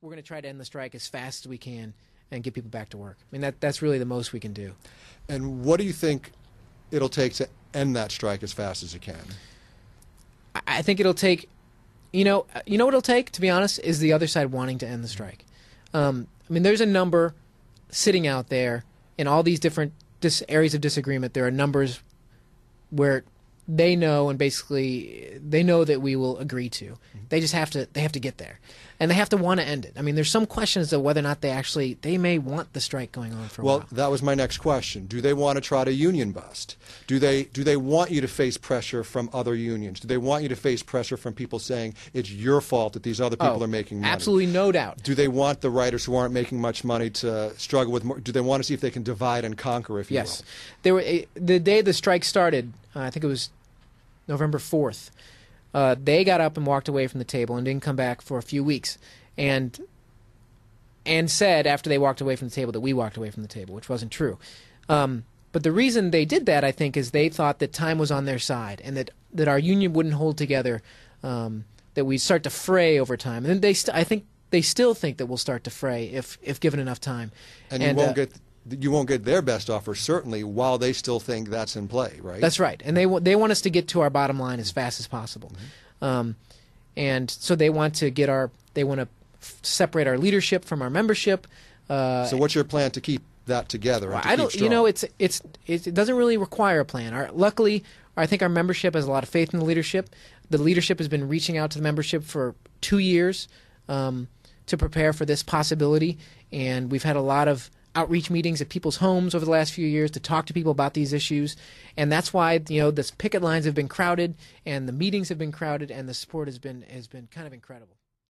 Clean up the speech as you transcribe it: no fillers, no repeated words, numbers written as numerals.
we're going to try to end the strike as fast as we can and get people back to work. I mean, that's really the most we can do. And what do you think it'll take to end that strike as fast as it can? I think it'll take, you know what it'll take, to be honest, is the other side wanting to end the strike. I mean, there's a number sitting out there in all these different areas of disagreement. There are numbers where they know, and basically they know that we will agree to. They just have to get there, and they have to want to end it. I mean, there's some questions of whether or not they may want the strike going on for a while. Well, that was my next question. Do they want to try to union bust? Do they want you to face pressure from other unions? Do they want you to face pressure from people saying it's your fault that these other people are making money? Absolutely, no doubt. Do they want the writers who aren't making much money to struggle with more? Do they want to see if they can divide and conquer, if you will? Yes. The day the strike started, I think it was November 4th, they got up and walked away from the table and didn't come back for a few weeks, and said after they walked away from the table that we walked away from the table, which wasn't true. But the reason they did that, I think, is they thought that time was on their side and that our union wouldn't hold together, that we'd start to fray over time. And I think they still think that we'll start to fray if given enough time. And you won't get their best offer, certainly, while they still think that's in play, right? That's right. And they want us to get to our bottom line as fast as possible. And so they want to separate our leadership from our membership. So what's your plan to keep that together? And to keep strong? You know, it doesn't really require a plan. Luckily, I think our membership has a lot of faith in the leadership. The leadership has been reaching out to the membership for 2 years to prepare for this possibility, and we've had a lot of outreach meetings at people's homes over the last few years to talk to people about these issues, and that's why the picket lines have been crowded, and the meetings have been crowded, and the support has been kind of incredible.